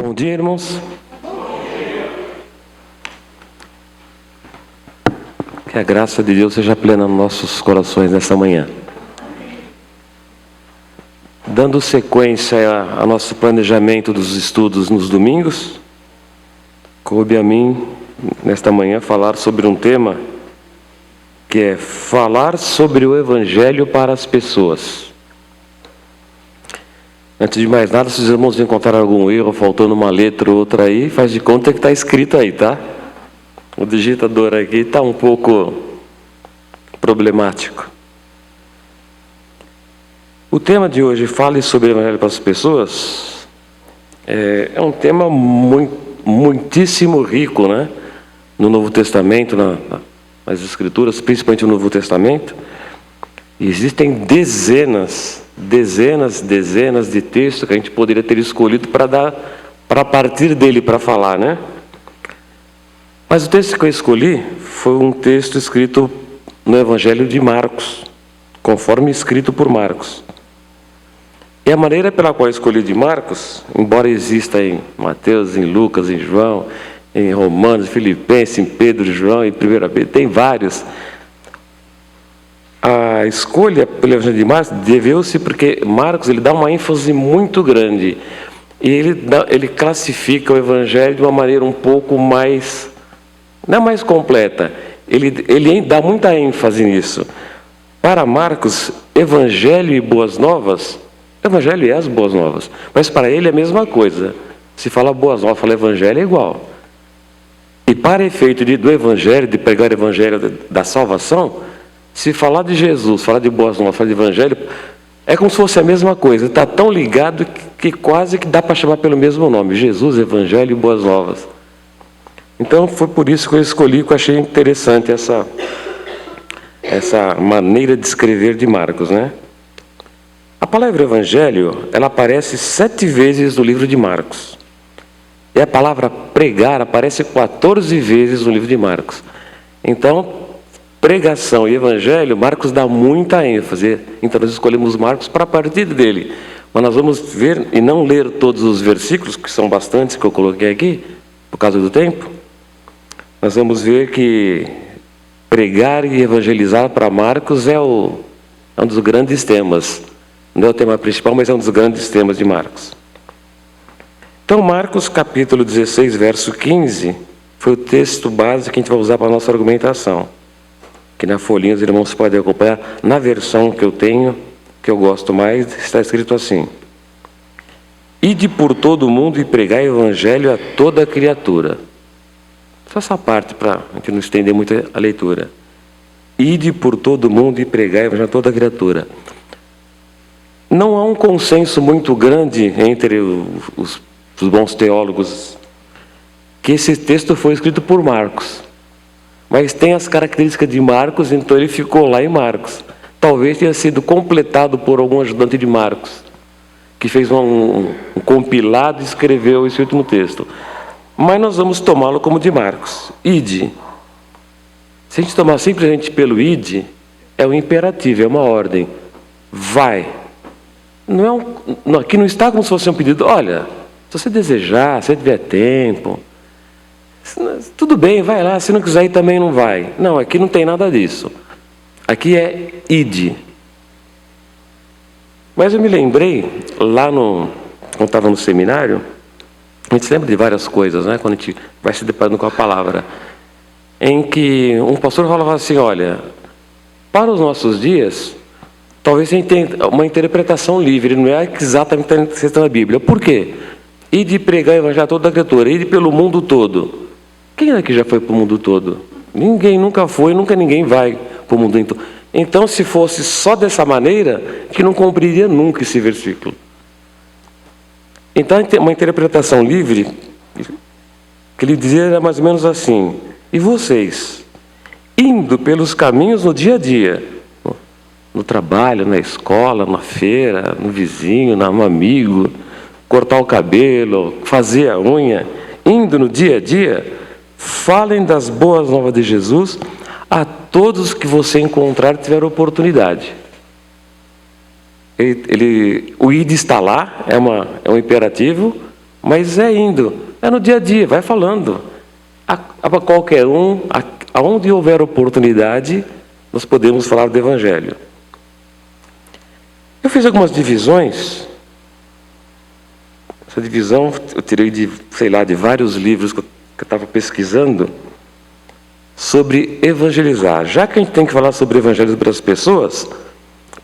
Bom dia, irmãos. Que a graça de Deus seja plena nos nossos corações nessa manhã. Dando sequência ao nosso planejamento dos estudos nos domingos, coube a mim, nesta manhã, falar sobre um tema que é falar sobre o Evangelho para as pessoas. Antes de mais nada, se os irmãos encontraram algum erro, faltando uma letra ou outra aí, faz de conta que está escrito aí, tá? O digitador aqui está um pouco problemático. O tema de hoje, fale sobre o Evangelho para as pessoas, é um tema muitíssimo rico, né? No Novo Testamento, nas Escrituras, principalmente no Novo Testamento. Existem dezenas de textos que a gente poderia ter escolhido para partir dele para falar, né? Mas o texto que eu escolhi foi um texto escrito no Evangelho de Marcos, conforme escrito por Marcos. E a maneira pela qual eu escolhi de Marcos, embora exista em Mateus, em Lucas, em João, em Romanos, em Filipenses, em Pedro, João, em 1 Pedro, tem vários. A escolha pelo Evangelho de Marcos deveu-se porque Marcos ele dá uma ênfase muito grande. E ele classifica o Evangelho de uma maneira um pouco mais, não mais completa. Ele dá muita ênfase nisso. Para Marcos, Evangelho e Boas Novas, Evangelho é as Boas Novas, mas para ele é a mesma coisa. Se fala Boas Novas, fala Evangelho é igual. E para efeito do Evangelho, de pregar o Evangelho da salvação, se falar de Jesus, falar de Boas Novas, falar de Evangelho, é como se fosse a mesma coisa. Está tão ligado que quase que dá para chamar pelo mesmo nome. Jesus, Evangelho e Boas Novas. Então foi por isso que eu escolhi, que eu achei interessante essa maneira de escrever de Marcos, né? A palavra Evangelho, ela aparece 7 vezes no livro de Marcos. E a palavra pregar aparece 14 vezes no livro de Marcos. Então, pregação e Evangelho, Marcos dá muita ênfase. Então nós escolhemos Marcos para partir dele. Mas nós vamos ver e não ler todos os versículos, que são bastantes que eu coloquei aqui, por causa do tempo. Nós vamos ver que pregar e evangelizar para Marcos é um dos grandes temas. Não é o tema principal, mas é um dos grandes temas de Marcos. Então, Marcos capítulo 16, verso 15, foi o texto básico que a gente vai usar para a nossa argumentação. Que na folhinha os irmãos podem acompanhar. Na versão que eu tenho, que eu gosto mais, está escrito assim: Ide por todo o mundo e pregai o Evangelho a toda criatura. Só essa parte para a gente não estender muito a leitura. Ide por todo o mundo e pregai o Evangelho a toda criatura. Não há um consenso muito grande entre os bons teólogos que esse texto foi escrito por Marcos. Mas tem as características de Marcos, então ele ficou lá em Marcos. Talvez tenha sido completado por algum ajudante de Marcos, que fez um compilado e escreveu esse último texto. Mas nós vamos tomá-lo como de Marcos. Ide. Se a gente tomar simplesmente pelo ide, é um imperativo, é uma ordem. Vai. Aqui não está como se fosse um pedido. Olha, se você desejar, se tiver tempo, tudo bem, vai lá. Se não quiser ir, também não vai. Não, aqui não tem nada disso. Aqui é ide. Mas eu me lembrei, quando estava no seminário, a gente se lembra de várias coisas, né? Quando a gente vai se deparando com a palavra, em que um pastor falava assim: olha, para os nossos dias, talvez a gente tenha uma interpretação livre, não é exatamente a questão da Bíblia. Por quê? Ide pregar o Evangelho a toda criatura, ide pelo mundo todo. Quem aqui já foi para o mundo todo? Ninguém nunca foi, nunca ninguém vai para o mundo todo. Então, se fosse só dessa maneira, que não cumpriria nunca esse versículo. Então, uma interpretação livre, que ele dizia era mais ou menos assim: e vocês, indo pelos caminhos no dia a dia, no trabalho, na escola, na feira, no vizinho, no amigo, cortar o cabelo, fazer a unha, indo no dia a dia, falem das boas novas de Jesus a todos que você encontrar e tiver oportunidade. O id está lá, é um imperativo, Mas é indo, é no dia a dia, vai falando. A qualquer um, aonde houver oportunidade, nós podemos falar do Evangelho. Eu fiz algumas divisões. Essa divisão eu tirei de vários livros que eu estava pesquisando sobre evangelizar. Já que a gente tem que falar sobre evangelho para as pessoas,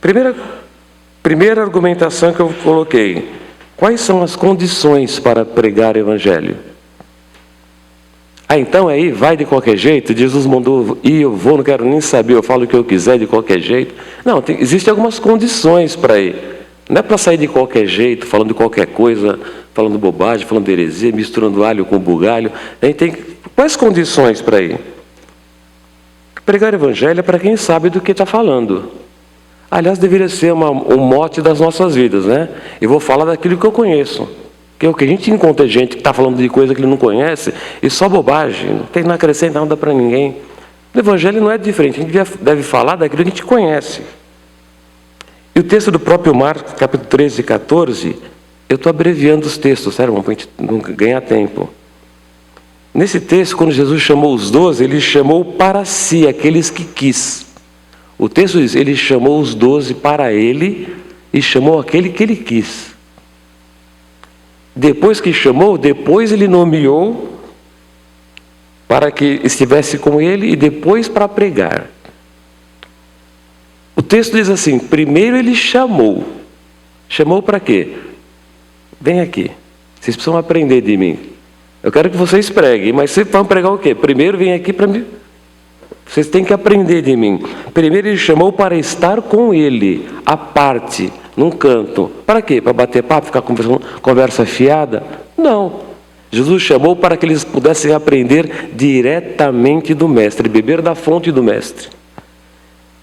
primeira argumentação que eu coloquei: quais são as condições para pregar o evangelho? Então aí vai de qualquer jeito, Jesus mandou ir, eu vou, não quero nem saber, eu falo o que eu quiser de qualquer jeito. Não, existem algumas condições para ir. Não é para sair de qualquer jeito, falando de qualquer coisa, falando bobagem, falando heresia, misturando alho com bugalho. A gente tem quais condições para ir? Pregar o evangelho é para quem sabe do que está falando. Aliás, deveria ser um mote das nossas vidas, né? Eu vou falar daquilo que eu conheço. Porque o que a gente encontra gente que está falando de coisa que ele não conhece, e só bobagem, não acrescenta nada para ninguém. O evangelho não é diferente, a gente deve falar daquilo que a gente conhece. E o texto do próprio Marcos, capítulo 13 e 14, eu estou abreviando os textos, sério, para a gente não ganhar tempo. Nesse texto, quando Jesus chamou os 12, ele chamou para si aqueles que quis. O texto diz, ele chamou os 12 para ele e chamou aquele que ele quis. Depois que chamou, depois ele nomeou para que estivesse com ele e depois para pregar. O texto diz assim, primeiro ele chamou. Chamou para quê? Vem aqui, vocês precisam aprender de mim. Eu quero que vocês preguem, mas vocês vão pregar o quê? Primeiro vem aqui para mim. Vocês têm que aprender de mim. Primeiro ele chamou para estar com ele, à parte, num canto. Para quê? Para bater papo, ficar conversando, conversa fiada? Não. Jesus chamou para que eles pudessem aprender diretamente do Mestre, beber da fonte do Mestre.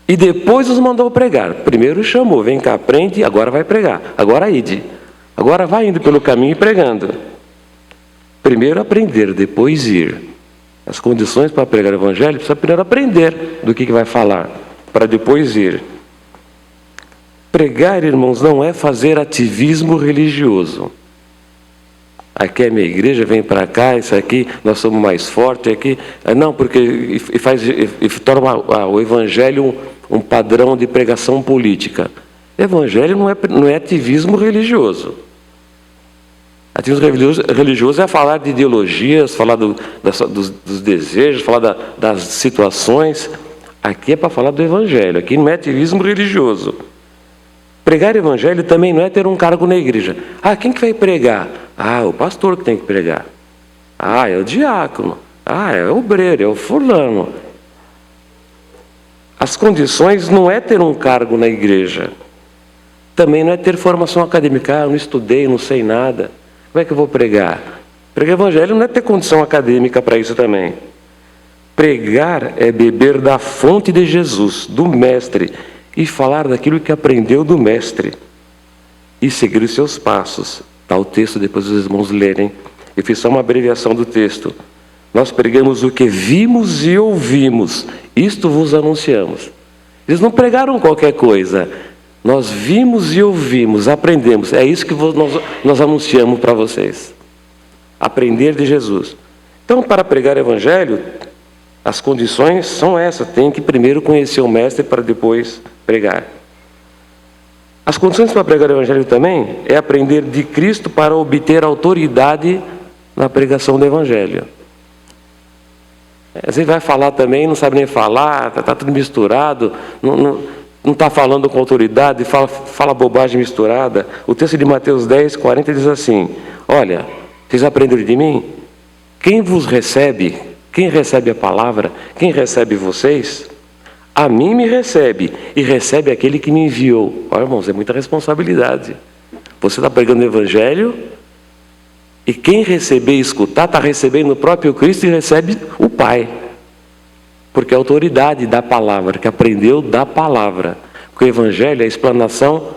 E depois os mandou pregar. Primeiro chamou, vem cá, aprende, agora vai pregar. Agora ide. Agora vai indo pelo caminho e pregando. Primeiro aprender, depois ir. As condições para pregar o evangelho, precisa primeiro aprender do que vai falar, para depois ir. Pregar, irmãos, não é fazer ativismo religioso. Aqui é minha igreja, vem para cá, isso aqui, nós somos mais fortes aqui. Não, porque torna o evangelho um padrão de pregação política. Evangelho não é ativismo religioso. Ativismo religioso é falar de ideologias, falar dos desejos, falar das situações. Aqui é para falar do evangelho, aqui não é ativismo religioso. Pregar o evangelho também não é ter um cargo na igreja. Quem que vai pregar? O pastor que tem que pregar. É o diácono. É o obreiro, é o fulano. As condições não é ter um cargo na igreja. Também não é ter formação acadêmica. Eu não estudei, não sei nada. Como é que eu vou pregar? Pregar o evangelho não é ter condição acadêmica para isso também. Pregar é beber da fonte de Jesus, do Mestre, e falar daquilo que aprendeu do Mestre. E seguir os seus passos. Está o texto, depois os irmãos lerem. Eu fiz só uma abreviação do texto. Nós pregamos o que vimos e ouvimos. Isto vos anunciamos. Eles não pregaram qualquer coisa. Nós vimos e ouvimos, aprendemos. É isso que nós anunciamos para vocês. Aprender de Jesus. Então, para pregar o evangelho, as condições são essas. Tem que primeiro conhecer o Mestre para depois pregar. As condições para pregar o evangelho também é aprender de Cristo para obter autoridade na pregação do evangelho. Às vezes vai falar também, não sabe nem falar, está tudo misturado, não está falando com autoridade, fala bobagem misturada. O texto de Mateus 10, 40 diz assim, olha, vocês aprenderam de mim? Quem vos recebe, quem recebe a palavra, quem recebe vocês, a mim me recebe, e recebe aquele que me enviou. Olha, irmãos, é muita responsabilidade. Você está pregando o evangelho, e quem receber e escutar, está recebendo o próprio Cristo e recebe o Pai. Porque a autoridade da palavra, que aprendeu da palavra. Porque o evangelho é a explanação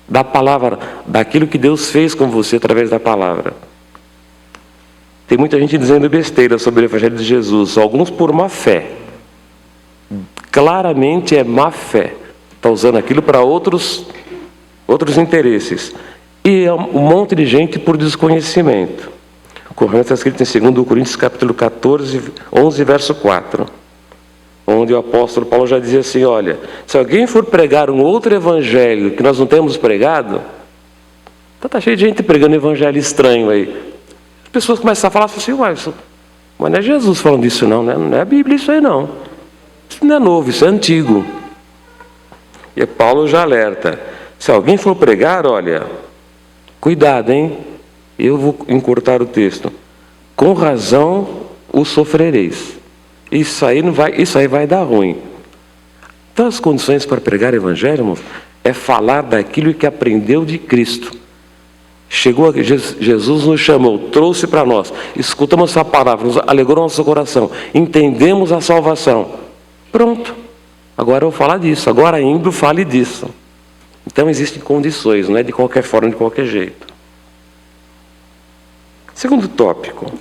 da palavra, daquilo que Deus fez com você através da palavra. Tem muita gente dizendo besteira sobre o evangelho de Jesus, alguns por má fé. Claramente é má fé. Está usando aquilo para outros interesses. E um monte de gente por desconhecimento. Conforme está escrito em 2 Coríntios capítulo 14, 11, verso 4. Onde o apóstolo Paulo já dizia assim, olha, se alguém for pregar um outro evangelho que nós não temos pregado, está cheio de gente pregando evangelho estranho aí. As pessoas começam a falar assim, mas não é Jesus falando isso não, né? Não é a Bíblia isso aí não. Isso não é novo, isso é antigo. E Paulo já alerta, se alguém for pregar, olha, cuidado, hein? Eu vou encurtar o texto. Com razão o sofrereis. Isso aí vai dar ruim. Então as condições para pregar o evangelho, irmãos, é falar daquilo que aprendeu de Cristo. Chegou aqui, Jesus nos chamou, trouxe para nós, escutamos essa palavra, nos alegrou nosso coração, entendemos a salvação. Pronto. Agora eu vou falar disso, agora ainda fale disso. Então existem condições, não é de qualquer forma, de qualquer jeito. Segundo tópico.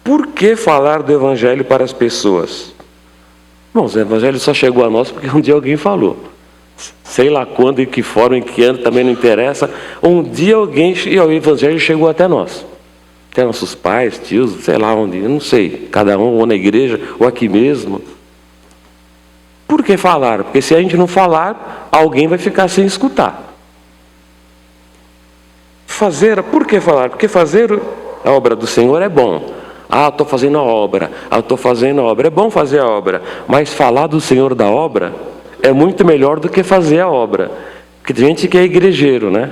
Por que falar do evangelho para as pessoas? Bom, o evangelho só chegou a nós porque um dia alguém falou. Sei lá quando, em que forma, em que ano, também não interessa. Um dia e o evangelho chegou até nós. Até nossos pais, tios, sei lá onde, eu não sei. Cada um, ou na igreja, ou aqui mesmo. Por que falar? Porque se a gente não falar, alguém vai ficar sem escutar. Por que falar? Porque fazer a obra do Senhor é bom. Estou fazendo a obra. Estou fazendo a obra. É bom fazer a obra. Mas falar do Senhor da obra é muito melhor do que fazer a obra. Porque tem gente que é igrejeiro, né?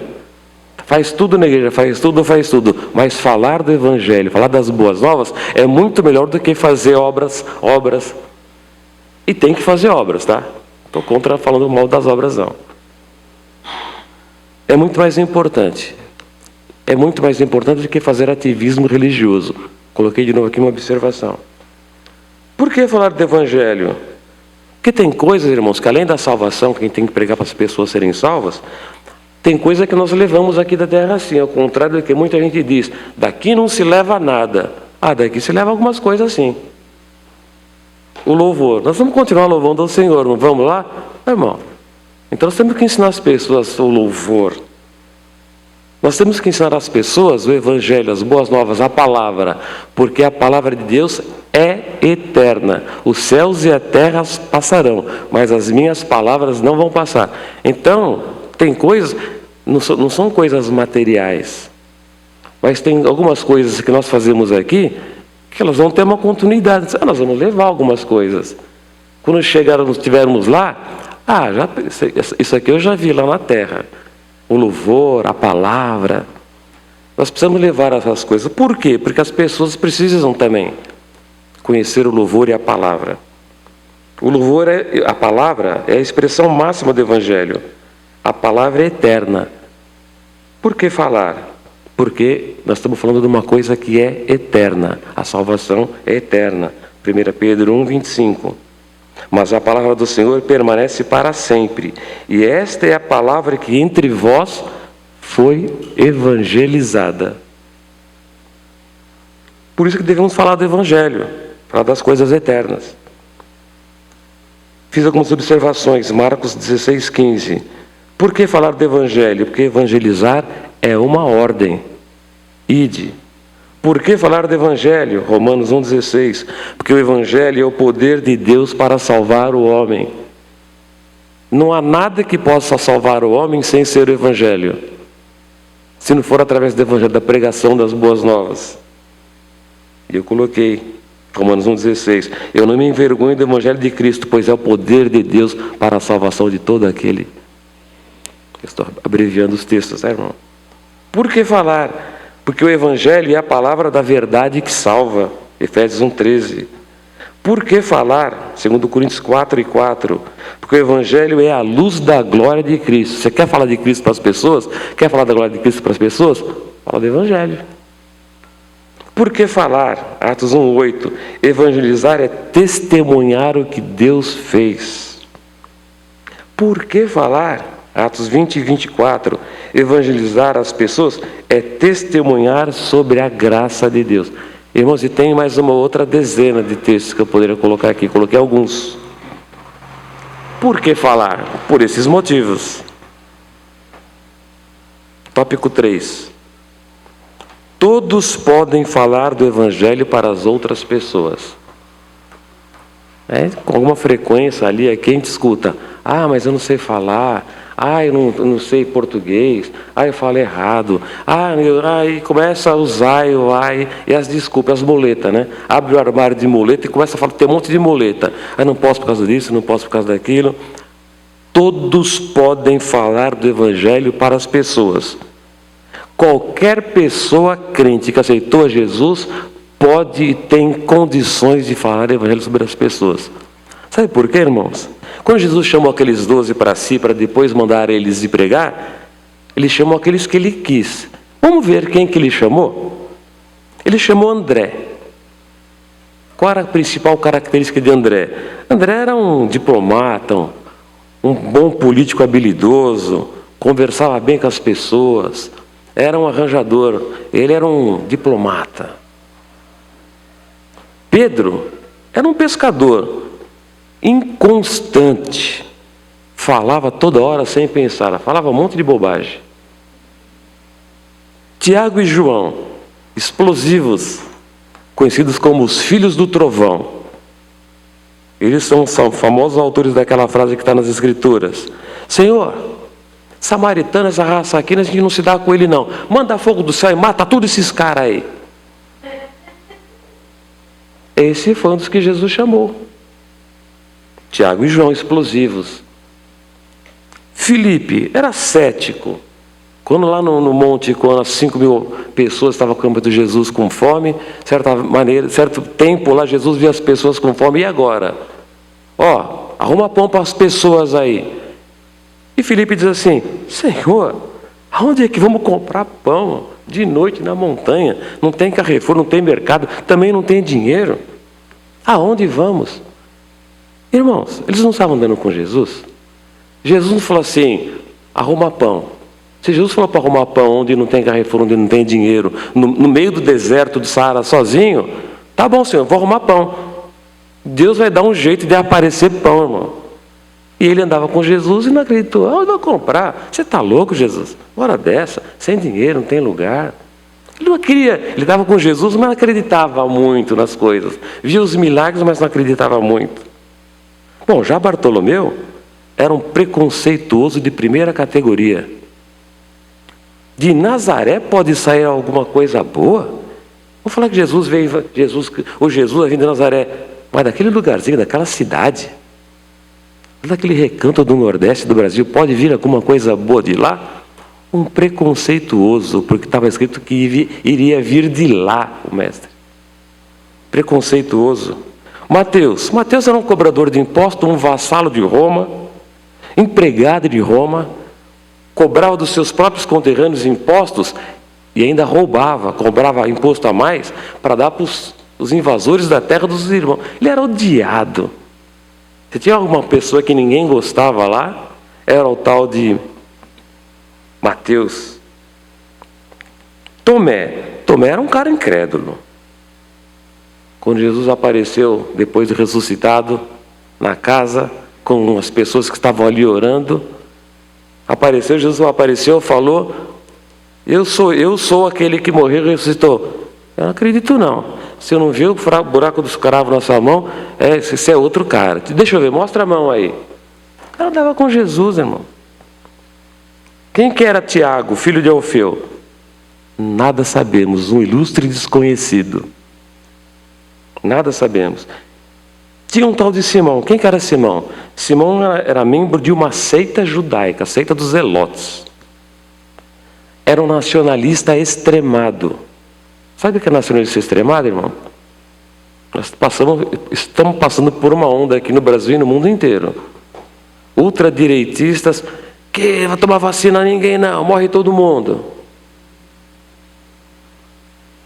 Faz tudo na igreja, faz tudo. Mas falar do Evangelho, falar das boas novas, é muito melhor do que fazer obras. E tem que fazer obras, tá? Estou contra falando mal das obras, não. É muito mais importante. É muito mais importante do que fazer ativismo religioso. Coloquei de novo aqui uma observação. Por que falar do Evangelho? Porque tem coisas, irmãos, que além da salvação, quem tem que pregar para as pessoas serem salvas, tem coisa que nós levamos aqui da terra assim, ao contrário do que muita gente diz. Daqui não se leva nada. Daqui se leva algumas coisas assim. O louvor. Nós vamos continuar louvando ao Senhor, não vamos lá? Irmão, então nós temos que ensinar as pessoas o louvor. Nós temos que ensinar às pessoas o Evangelho, as boas novas, a palavra, porque a palavra de Deus é eterna. Os céus e a terra passarão, mas as minhas palavras não vão passar. Então, tem coisas, não são coisas materiais, mas tem algumas coisas que nós fazemos aqui, que elas vão ter uma continuidade. Nós vamos levar algumas coisas. Quando estivermos lá, isso aqui eu já vi lá na terra. O louvor, a palavra. Nós precisamos levar essas coisas. Por quê? Porque as pessoas precisam também conhecer o louvor e a palavra. O louvor, a palavra, é a expressão máxima do Evangelho. A palavra é eterna. Por que falar? Porque nós estamos falando de uma coisa que é eterna. A salvação é eterna. 1 Pedro 1, 25. Mas a palavra do Senhor permanece para sempre. E esta é a palavra que entre vós foi evangelizada. Por isso que devemos falar do Evangelho, falar das coisas eternas. Fiz algumas observações, Marcos 16, 15. Por que falar do Evangelho? Porque evangelizar é uma ordem. Ide. Por que falar do Evangelho? Romanos 1,16. Porque o Evangelho é o poder de Deus para salvar o homem. Não há nada que possa salvar o homem sem ser o Evangelho. Se não for através do Evangelho, da pregação das boas novas. E eu coloquei, Romanos 1,16. Eu não me envergonho do Evangelho de Cristo, pois é o poder de Deus para a salvação de todo aquele. Eu estou abreviando os textos, tá, irmão? Por que falar? Porque o Evangelho é a palavra da verdade que salva. Efésios 1,13. Por que falar? 2 Coríntios 4:4. Porque o Evangelho é a luz da glória de Cristo. Você quer falar de Cristo para as pessoas? Quer falar da glória de Cristo para as pessoas? Fala do Evangelho. Por que falar? Atos 1:8. Evangelizar é testemunhar o que Deus fez. Por que falar? Atos 20 e 24, evangelizar as pessoas é testemunhar sobre a graça de Deus. Irmãos, e tem mais uma outra dezena de textos que eu poderia colocar aqui, coloquei alguns. Por que falar? Por esses motivos. Tópico 3. Todos podem falar do Evangelho para as outras pessoas. Com alguma frequência ali, aqui a gente escuta: ah, mas eu não sei falar, ah, eu não sei português, ah, eu falo errado, e começa a usar e as desculpas, as muletas, né? Abre o armário de muleta e começa a falar, tem um monte de muleta. Ah, não posso por causa disso, não posso por causa daquilo. Todos podem falar do Evangelho para as pessoas. Qualquer pessoa crente que aceitou a Jesus pode e tem condições de falar o Evangelho sobre as pessoas. Sabe por quê, irmãos? Quando Jesus chamou aqueles 12 para si, para depois mandar eles de pregar, ele chamou aqueles que ele quis. Vamos ver quem que ele chamou? Ele chamou André. Qual era a principal característica de André? André era um diplomata, um bom político habilidoso, conversava bem com as pessoas, era um arranjador, ele era um diplomata. Pedro era um pescador, inconstante, falava toda hora sem pensar, falava um monte de bobagem. Tiago e João, explosivos, conhecidos como os filhos do trovão. Eles são famosos autores daquela frase que está nas Escrituras: Senhor, samaritano, essa raça aqui, a gente não se dá com ele não. Manda fogo do céu e mata todos esses caras aí. Esse foi um dos que Jesus chamou. Tiago e João, explosivos. Filipe era cético. Quando lá no monte, quando as 5.000 pessoas estavam acompanhando Jesus com fome, certo tempo lá Jesus via as pessoas com fome, e agora? Arruma pão para as pessoas aí. E Filipe diz assim: Senhor, aonde é que vamos comprar pão? De noite na montanha, não tem Carrefour, não tem mercado, também não tem dinheiro. Aonde vamos? Irmãos, eles não estavam andando com Jesus? Jesus não falou assim: arruma pão. Se Jesus falou para arrumar pão onde não tem Carrefour, onde não tem dinheiro, no meio do deserto do Saara sozinho, tá bom, Senhor, vou arrumar pão. Deus vai dar um jeito de aparecer pão, irmão. E ele andava com Jesus e não acreditou. Onde vai comprar? Você está louco, Jesus? Hora dessa, sem dinheiro, não tem lugar. Ele não queria, ele estava com Jesus, mas não acreditava muito nas coisas. Via os milagres, mas não acreditava muito. Bom, já Bartolomeu era um preconceituoso de primeira categoria. De Nazaré pode sair alguma coisa boa? Vamos falar que Jesus vai vir de Nazaré, mas daquele lugarzinho, daquela cidade, daquele recanto do Nordeste do Brasil, pode vir alguma coisa boa de lá? Um preconceituoso, porque estava escrito que iria vir de lá o mestre. Preconceituoso. Mateus era um cobrador de impostos, um vassalo de Roma, empregado de Roma, cobrava dos seus próprios conterrâneos impostos e ainda cobrava imposto a mais para dar para os invasores da terra dos irmãos. Ele era odiado. Se tinha alguma pessoa que ninguém gostava lá, era o tal de Mateus. Tomé era um cara incrédulo. Quando Jesus apareceu, depois de ressuscitado, na casa, com as pessoas que estavam ali orando, Jesus apareceu, falou: eu sou aquele que morreu e ressuscitou. Eu não acredito não. Se eu não vi o buraco dos cravos na sua mão, esse é outro cara. Deixa eu ver, mostra a mão aí. O cara andava com Jesus, irmão. Quem que era Tiago, filho de Alfeu? Nada sabemos, um ilustre desconhecido. Nada sabemos. Tinha um tal de Simão. Quem que era Simão? Simão era membro de uma seita judaica, a seita dos Zelotes. Era um nacionalista extremado. Sabe o que é nacionalista extremado, irmão? Nós estamos passando por uma onda aqui no Brasil e no mundo inteiro. Ultradireitistas, que vai tomar vacina ninguém não, morre todo mundo.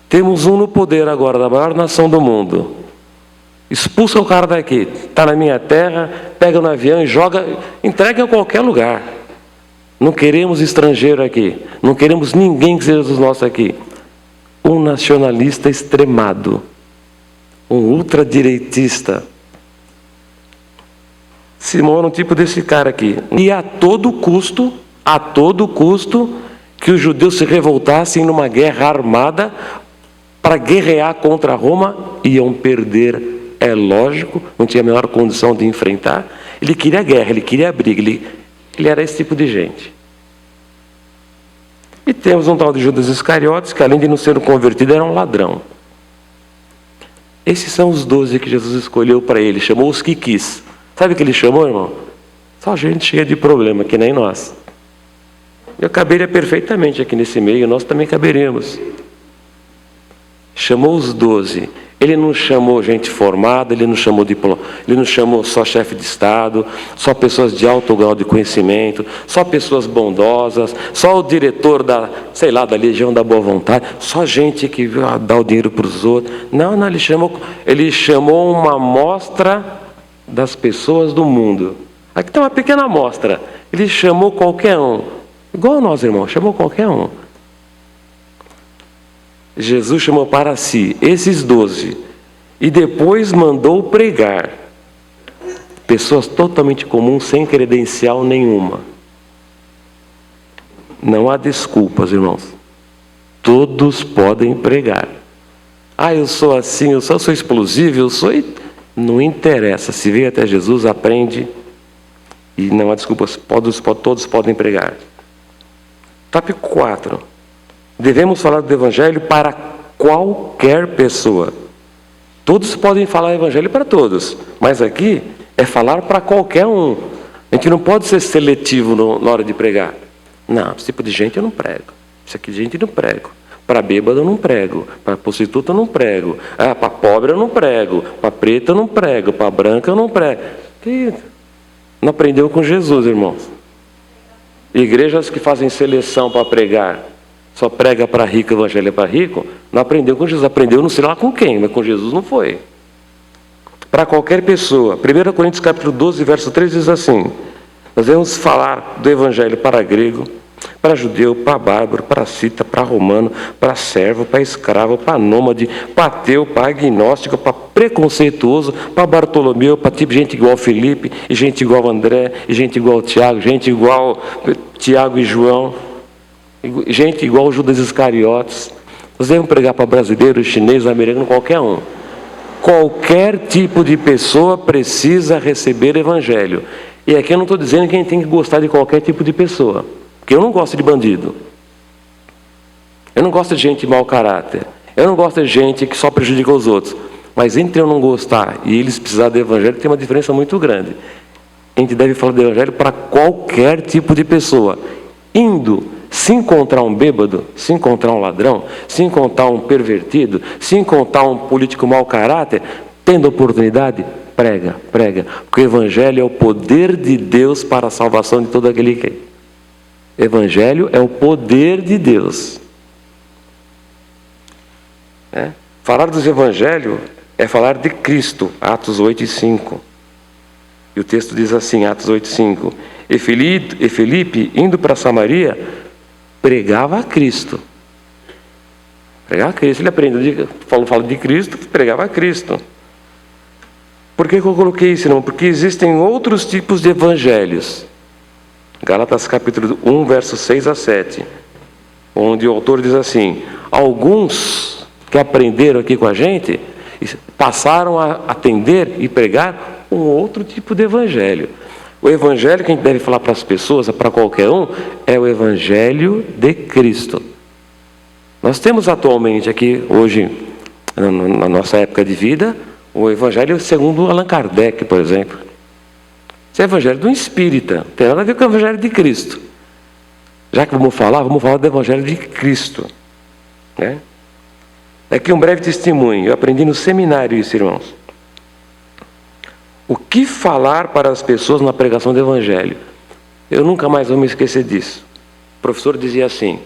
Temos um no poder agora, da maior nação do mundo. Expulsa o cara daqui, está na minha terra, pega no avião e joga, entrega em qualquer lugar. Não queremos estrangeiro aqui, não queremos ninguém que seja dos nossos aqui. Um nacionalista extremado, um ultradireitista. Simão era um tipo desse cara aqui. E a todo custo, que os judeus se revoltassem numa guerra armada para guerrear contra Roma, iam perder, é lógico, não tinha a menor condição de enfrentar. Ele queria guerra, ele queria briga, ele era esse tipo de gente. E temos um tal de Judas Iscariotes, que além de não ser um convertido, era um ladrão. Esses são os 12 que Jesus escolheu para ele, chamou os que quis. Sabe o que ele chamou, irmão? Só gente cheia de problema, que nem nós. Eu caberia perfeitamente aqui nesse meio, nós também caberíamos. Chamou os 12. Ele não chamou gente formada, ele não chamou só chefe de Estado, só pessoas de alto grau de conhecimento, só pessoas bondosas, só o diretor da Legião da Boa Vontade, só gente que dá o dinheiro para os outros. Não, ele chamou uma amostra das pessoas do mundo. Aqui tem uma pequena amostra. Ele chamou qualquer um. Igual nós, irmão, chamou qualquer um. Jesus chamou para si esses 12 e depois mandou pregar. Pessoas totalmente comuns, sem credencial nenhuma. Não há desculpas, irmãos. Todos podem pregar. Eu sou assim, eu sou explosivo, eu sou... Não interessa, se veio até Jesus, aprende e não há desculpas, todos podem pregar. Tópico 4. Devemos falar do Evangelho para qualquer pessoa. Todos podem falar o Evangelho para todos, mas aqui é falar para qualquer um. A gente não pode ser seletivo na hora de pregar. Não, esse tipo de gente eu não prego. Esse aqui de gente eu não prego. Para bêbado eu não prego. Para prostituta eu não prego. Para pobre eu não prego. Para preta eu não prego. Para branca eu não prego. Não aprendeu com Jesus, irmãos. Igrejas que fazem seleção para pregar, só prega para rico, evangelho é para rico, não aprendeu com Jesus, aprendeu não sei lá com quem, mas com Jesus não foi. Para qualquer pessoa. 1 Coríntios capítulo 12, verso 3 diz assim: nós devemos falar do evangelho para grego, para judeu, para bárbaro, para cita, para romano, para servo, para escravo, para nômade, para ateu, para agnóstico, para preconceituoso, para Bartolomeu, para tipo gente igual Felipe, e gente igual André, e gente igual Tiago, gente igual Tiago e João, gente igual Judas Iscariotes. Nós devemos pregar para brasileiro, chinês, americano, qualquer um. Qualquer tipo de pessoa precisa receber o evangelho. E aqui eu não estou dizendo que a gente tem que gostar de qualquer tipo de pessoa. Porque eu não gosto de bandido. Eu não gosto de gente de mau caráter. Eu não gosto de gente que só prejudica os outros. Mas entre eu não gostar e eles precisarem do evangelho, tem uma diferença muito grande. A gente deve falar do evangelho para qualquer tipo de pessoa. Se encontrar um bêbado, se encontrar um ladrão, se encontrar um pervertido, se encontrar um político mau caráter, tendo oportunidade, prega. Porque o evangelho é o poder de Deus para a salvação de todo aquele que quer. Evangelho é o poder de Deus. Falar dos evangelhos é falar de Cristo, Atos 8 e 5. E o texto diz assim, Atos 8 e 5. E Felipe, indo para Samaria, pregava a Cristo. Pregava a Cristo. Ele aprendeu, fala de Cristo, pregava a Cristo. Por que eu coloquei isso, não? Porque existem outros tipos de evangelhos. Gálatas capítulo 1, versos 6 a 7, onde o autor diz assim: alguns que aprenderam aqui com a gente passaram a atender e pregar um outro tipo de evangelho. O evangelho que a gente deve falar para as pessoas, para qualquer um, é o evangelho de Cristo. Nós temos atualmente aqui, hoje, na nossa época de vida, o evangelho segundo Allan Kardec, por exemplo. Esse é o evangelho do espírita, não tem nada a ver com o evangelho de Cristo. Já que vamos falar do evangelho de Cristo. Aqui um breve testemunho. Eu aprendi no seminário isso, irmãos. O que falar para as pessoas na pregação do evangelho? Eu nunca mais vou me esquecer disso. O professor dizia assim: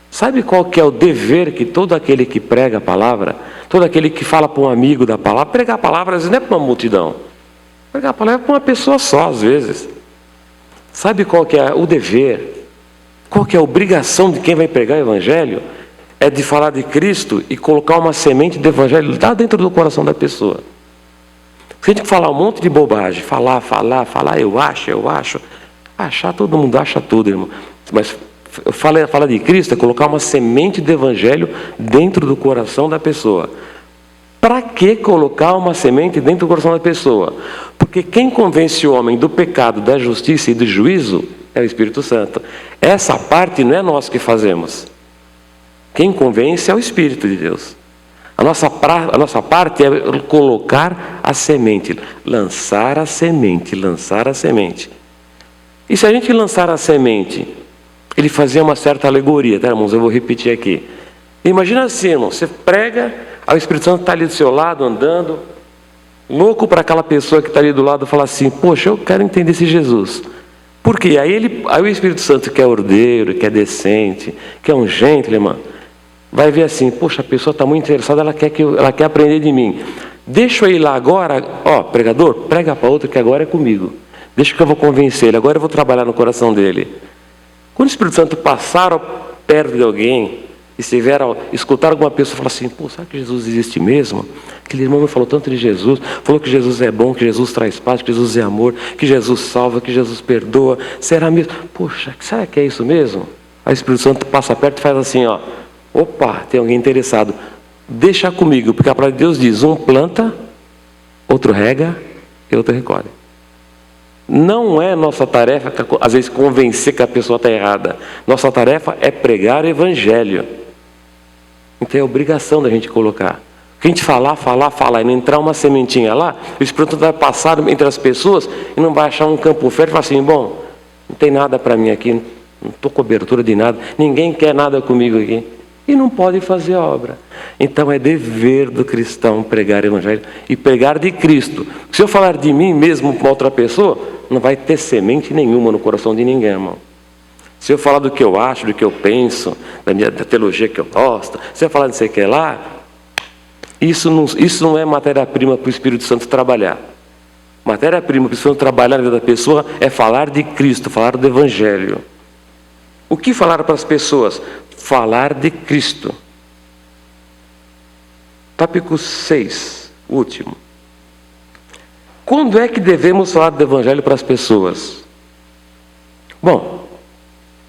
sabe qual que é o dever que todo aquele que prega a palavra, todo aquele que fala para um amigo da palavra, pregar a palavra às vezes não é para uma multidão, pregar a palavra é para uma pessoa só às vezes. Sabe qual que é o dever, qual que é a obrigação de quem vai pregar o evangelho? É de falar de Cristo e colocar uma semente do evangelho lá dentro do coração da pessoa. Se a gente falar um monte de bobagem, falar, eu acho, achar, todo mundo acha tudo, irmão. Mas fala de Cristo é colocar uma semente do Evangelho dentro do coração da pessoa. Para que colocar uma semente dentro do coração da pessoa? Porque quem convence o homem do pecado, da justiça e do juízo é o Espírito Santo. Essa parte não é nós que fazemos. Quem convence é o Espírito de Deus. A nossa parte é colocar a semente, lançar a semente, lançar a semente. E se a gente lançar a semente, ele fazia uma certa alegoria, tá, irmãos? Eu vou repetir aqui. Imagina assim, irmão, você prega, aí o Espírito Santo está ali do seu lado, andando, louco para aquela pessoa que está ali do lado, falar assim, poxa, eu quero entender esse Jesus. Por quê? Aí o Espírito Santo, que é ordeiro, que é decente, que é um gentleman, vai ver assim, poxa, a pessoa está muito interessada, ela quer aprender de mim. Deixa eu ir lá agora, pregador, prega para outro que agora é comigo. Deixa que eu vou convencer ele, agora eu vou trabalhar no coração dele. Quando o Espírito Santo passar perto de alguém, e se vier escutar alguma pessoa falar assim, pô, será que Jesus existe mesmo? Aquele irmão me falou tanto de Jesus, falou que Jesus é bom, que Jesus traz paz, que Jesus é amor, que Jesus salva, que Jesus perdoa. Será mesmo? Poxa, será que é isso mesmo? Aí o Espírito Santo passa perto e faz assim, opa, tem alguém interessado. Deixa comigo, porque a palavra de Deus diz, um planta, outro rega e outro recolhe. Não é nossa tarefa, às vezes, convencer que a pessoa está errada. Nossa tarefa é pregar o Evangelho. Então é obrigação da gente colocar. Que a gente falar, e não entrar uma sementinha lá, o Espírito vai passar entre as pessoas e não vai achar um campo fértil e falar assim, bom, não tem nada para mim aqui, não estou cobertura de nada, ninguém quer nada comigo aqui. E não pode fazer a obra. Então é dever do cristão pregar o Evangelho e pregar de Cristo. Se eu falar de mim mesmo para outra pessoa, não vai ter semente nenhuma no coração de ninguém, irmão. Se eu falar do que eu acho, do que eu penso, da teologia que eu gosto, se eu falar de sei que lá, isso não é matéria-prima para o Espírito Santo trabalhar. Matéria-prima para o Espírito Santo trabalhar na vida da pessoa é falar de Cristo, falar do Evangelho. O que falar para as pessoas? Falar de Cristo. Tópico 6, último. Quando é que devemos falar do Evangelho para as pessoas? Bom,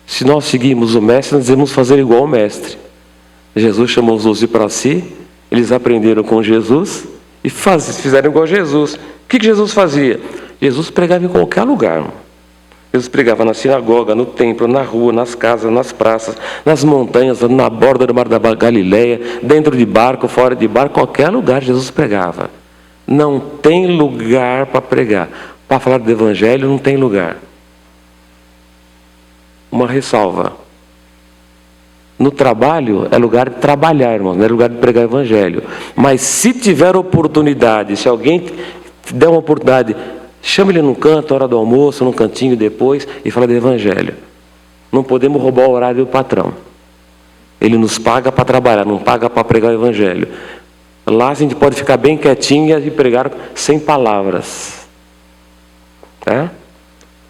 se nós seguimos o Mestre, nós devemos fazer igual ao Mestre. Jesus chamou os 12 para si, eles aprenderam com Jesus e fizeram igual a Jesus. O que Jesus fazia? Jesus pregava em qualquer lugar, irmão. Jesus pregava na sinagoga, no templo, na rua, nas casas, nas praças, nas montanhas, na borda do mar da Galileia, dentro de barco, fora de barco, qualquer lugar Jesus pregava. Não tem lugar para pregar. Para falar do Evangelho não tem lugar. Uma ressalva. No trabalho é lugar de trabalhar, irmão, não é lugar de pregar o Evangelho. Mas se tiver oportunidade, se alguém te der uma oportunidade, chama ele num canto, hora do almoço, num cantinho depois, e fala do Evangelho. Não podemos roubar o horário do patrão. Ele nos paga para trabalhar, não paga para pregar o Evangelho. Lá a gente pode ficar bem quietinho e pregar sem palavras. Tá?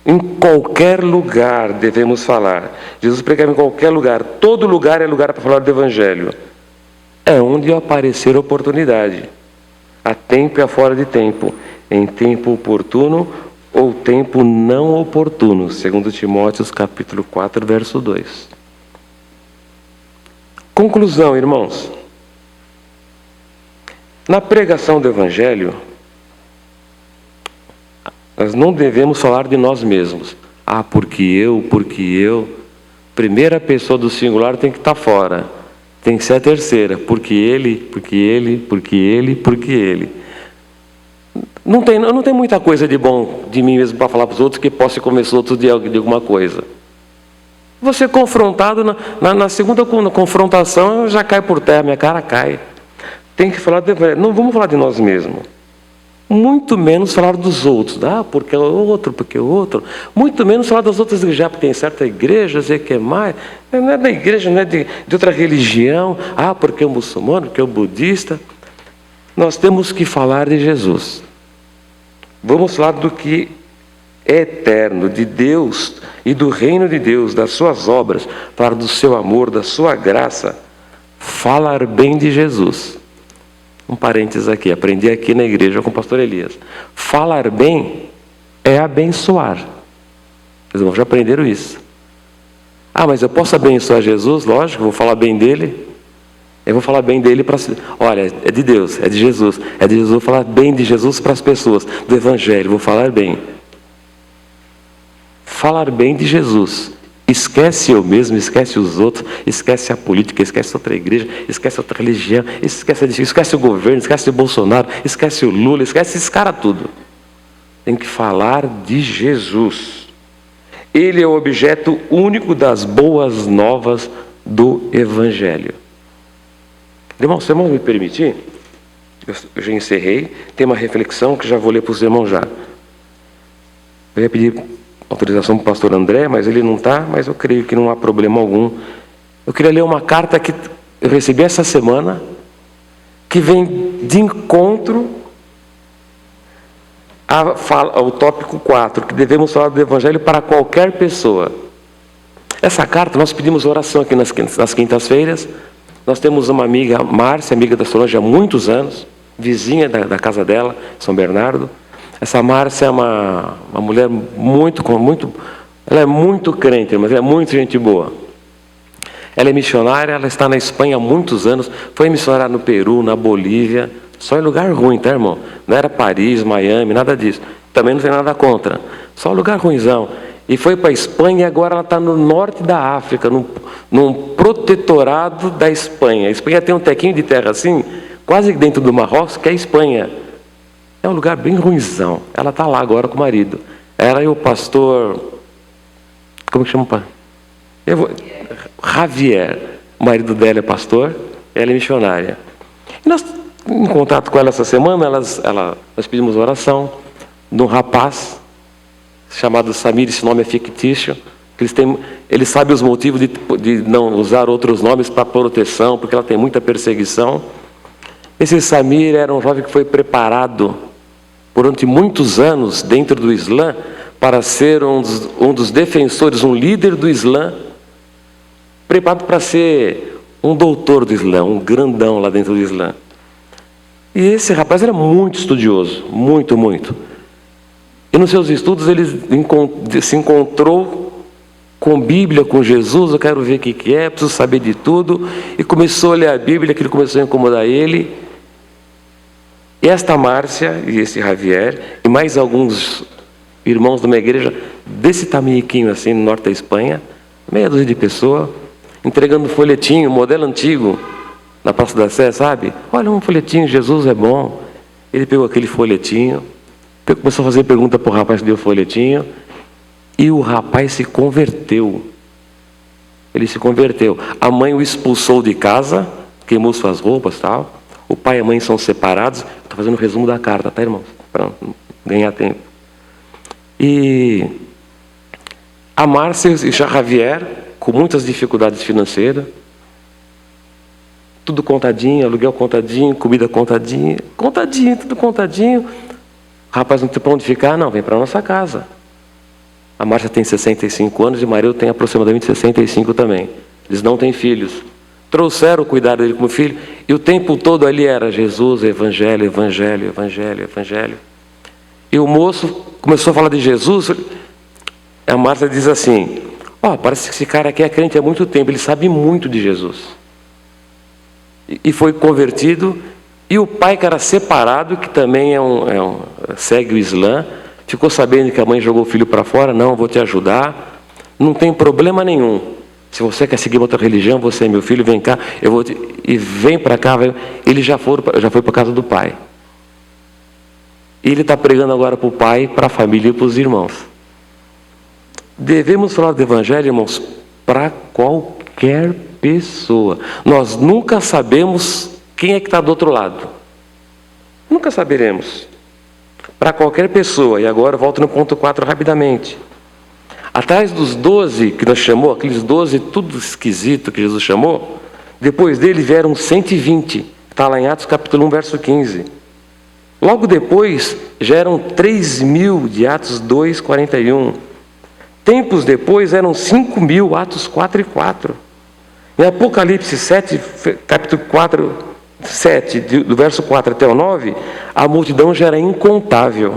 Em qualquer lugar devemos falar. Jesus pregava em qualquer lugar. Todo lugar é lugar para falar do Evangelho. É onde aparecer oportunidade. A tempo e a fora de tempo. Em tempo oportuno ou tempo não oportuno. 2 Timóteo capítulo 4, verso 2. Conclusão, irmãos. Na pregação do Evangelho, nós não devemos falar de nós mesmos. Porque eu. Primeira pessoa do singular tem que estar fora. Tem que ser a terceira. Porque ele. Não tem muita coisa de bom de mim mesmo para falar para os outros que possa convencer os outros de alguma coisa. Você confrontado, na segunda confrontação, já cai por terra, minha cara cai. Tem que falar, não vamos falar de nós mesmos. Muito menos falar dos outros. Porque o outro. Muito menos falar das outras igrejas, porque tem certa igreja, sei que é mais. Não é da igreja, não é de outra religião. Porque é o muçulmano, porque é o budista. Nós temos que falar de Jesus. Vamos falar do que é eterno, de Deus e do reino de Deus, das suas obras, falar do seu amor, da sua graça. Falar bem de Jesus. Um parênteses aqui, aprendi aqui na igreja com o pastor Elias. Falar bem é abençoar. Os irmãos já aprenderam isso. Ah, mas eu posso abençoar Jesus? Lógico, vou falar bem dele. Eu vou falar bem dele para... Olha, é de Deus, é de Jesus. É de Jesus, vou falar bem de Jesus para as pessoas. Do Evangelho, vou falar bem. Falar bem de Jesus. Esquece eu mesmo, esquece os outros, esquece a política, esquece outra igreja, esquece outra religião, esquece o governo, esquece o Bolsonaro, esquece o Lula, esquece esse cara tudo. Tem que falar de Jesus. Ele é o objeto único das boas novas do Evangelho. Irmãos, se irmãos me permitir, eu já encerrei, tem uma reflexão que já vou ler para os irmãos já. Eu ia pedir autorização para o pastor André, mas ele não está, mas eu creio que não há problema algum. Eu queria ler uma carta que eu recebi essa semana, que vem de encontro ao tópico 4, que devemos falar do Evangelho para qualquer pessoa. Essa carta, nós pedimos oração aqui nas quintas-feiras. Nós temos uma amiga, Márcia, amiga da Solange há muitos anos, vizinha da casa dela, São Bernardo. Essa Márcia é uma mulher ela é muito crente, mas é muito gente boa. Ela é missionária, ela está na Espanha há muitos anos, foi missionária no Peru, na Bolívia, só em lugar ruim, tá, irmão? Não era Paris, Miami, nada disso. Também não tem nada contra, só lugar ruimzão. E foi para a Espanha e agora ela está no norte da África, num protetorado da Espanha. A Espanha tem um tequinho de terra assim, quase dentro do Marrocos, que é a Espanha. É um lugar bem ruimzão. Ela está lá agora com o marido. Ela e o pastor... Como que chama o pai? Javier. O marido dela é pastor, ela é missionária. E nós, em contato com ela essa semana, nós pedimos oração de um rapaz chamado Samir, esse nome é fictício. Eles sabem os motivos de não usar outros nomes para proteção, porque ela tem muita perseguição. Esse Samir era um jovem que foi preparado durante muitos anos dentro do Islã para ser um dos defensores, um líder do Islã, preparado para ser um doutor do Islã, um grandão lá dentro do Islã. E esse rapaz era muito estudioso, muito, muito. E nos seus estudos ele se encontrou com Bíblia, com Jesus. Eu quero ver o que é, preciso saber de tudo. E começou a ler a Bíblia, aquilo começou a incomodar ele. E esta Márcia e esse Javier, e mais alguns irmãos de uma igreja desse tamanhiquinho assim, no norte da Espanha, meia dúzia de pessoas, entregando folhetinho, modelo antigo, na Praça da Sé, sabe? Olha, um folhetinho, Jesus é bom. Ele pegou aquele folhetinho, começou a fazer pergunta para o rapaz que deu o folhetinho, e o rapaz se converteu. Ele se converteu. A mãe o expulsou de casa, queimou suas roupas e tal. O pai e a mãe são separados. Estou fazendo o resumo da carta, tá, irmãos? Para ganhar tempo. E a Márcia e o Javier, com muitas dificuldades financeiras, tudo contadinho, aluguel contadinho, comida contadinho, tudo contadinho. O rapaz não tem para onde ficar, não, vem para a nossa casa. A Márcia tem 65 anos e o marido tem aproximadamente 65 também. Eles não têm filhos. Trouxeram o cuidado dele como filho, e o tempo todo ali era Jesus, Evangelho, Evangelho, Evangelho, Evangelho. E o moço começou a falar de Jesus. A Márcia diz assim: parece que esse cara aqui é crente há muito tempo, ele sabe muito de Jesus. E foi convertido. E o pai, que era separado, que também segue o Islã, ficou sabendo que a mãe jogou o filho para fora. Não, vou te ajudar, não tem problema nenhum. Se você quer seguir outra religião, você é meu filho, vem cá, e vem para cá. Ele já foi para a casa do pai. E ele está pregando agora para o pai, para a família e para os irmãos. Devemos falar do Evangelho, irmãos, para qualquer pessoa. Nós nunca sabemos quem é que está do outro lado. Nunca saberemos. Para qualquer pessoa. E agora volto no ponto 4 rapidamente. Atrás dos 12 que nós chamou, aqueles 12 tudo esquisito que Jesus chamou, depois dele vieram 120. Está lá em Atos capítulo 1, verso 15. Logo depois, já eram 3.000 de Atos 2, 41. Tempos depois, eram 5.000, Atos 4 e 4. Em Apocalipse 7, capítulo 4, 7, do verso 4 até o 9, a multidão já era incontável.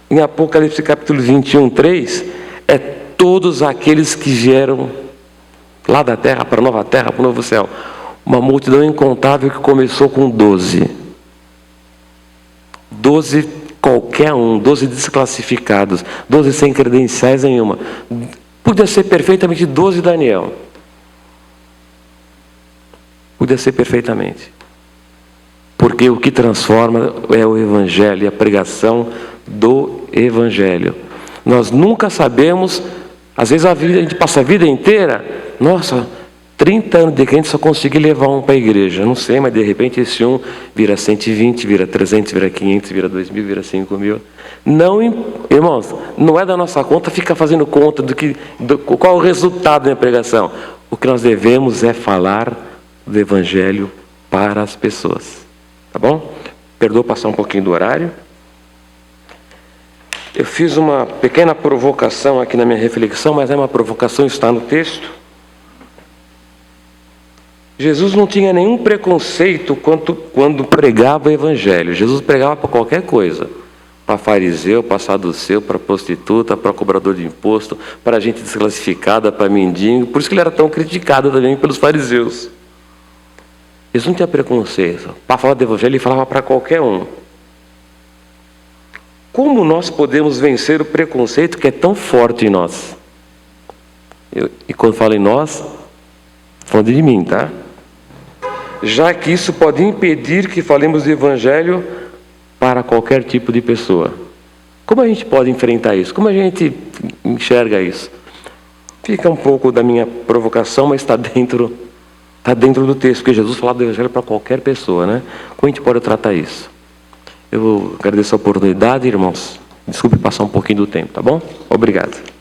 Em Apocalipse capítulo 21, 3, todos aqueles que vieram lá da terra para a nova terra, para o novo céu. Uma multidão incontável que começou com 12. 12 qualquer um, 12 desclassificados, 12 sem credenciais nenhuma. Podia ser perfeitamente 12 Daniel. Podia ser perfeitamente. Porque o que transforma é o Evangelho e a pregação do Evangelho. Nós nunca sabemos, às vezes a gente passa a vida inteira, nossa, 30 anos de crente só consegui levar um para a igreja. Não sei, mas de repente esse um vira 120, vira 300, vira 500, vira 2.000, vira 5.000. Não, irmãos, não é da nossa conta ficar fazendo conta qual é o resultado da minha pregação. O que nós devemos é falar do Evangelho para as pessoas. Tá bom? Perdoa passar um pouquinho do horário. Eu fiz uma pequena provocação aqui na minha reflexão, mas é uma provocação, está no texto. Jesus não tinha nenhum preconceito quando pregava o Evangelho. Jesus pregava para qualquer coisa. Para fariseu, para saduceu, para prostituta, para cobrador de imposto, para gente desclassificada, para mendigo. Por isso que ele era tão criticado também pelos fariseus. Jesus não tinha preconceito. Para falar do Evangelho, ele falava para qualquer um. Como nós podemos vencer o preconceito que é tão forte em nós? E quando falo em nós, falando de mim, tá? Já que isso pode impedir que falemos do Evangelho para qualquer tipo de pessoa. Como a gente pode enfrentar isso? Como a gente enxerga isso? Fica um pouco da minha provocação, mas está dentro do texto, porque Jesus falava do Evangelho para qualquer pessoa, né? Como a gente pode tratar isso? Eu agradeço a oportunidade, irmãos. Desculpe passar um pouquinho do tempo, tá bom? Obrigado.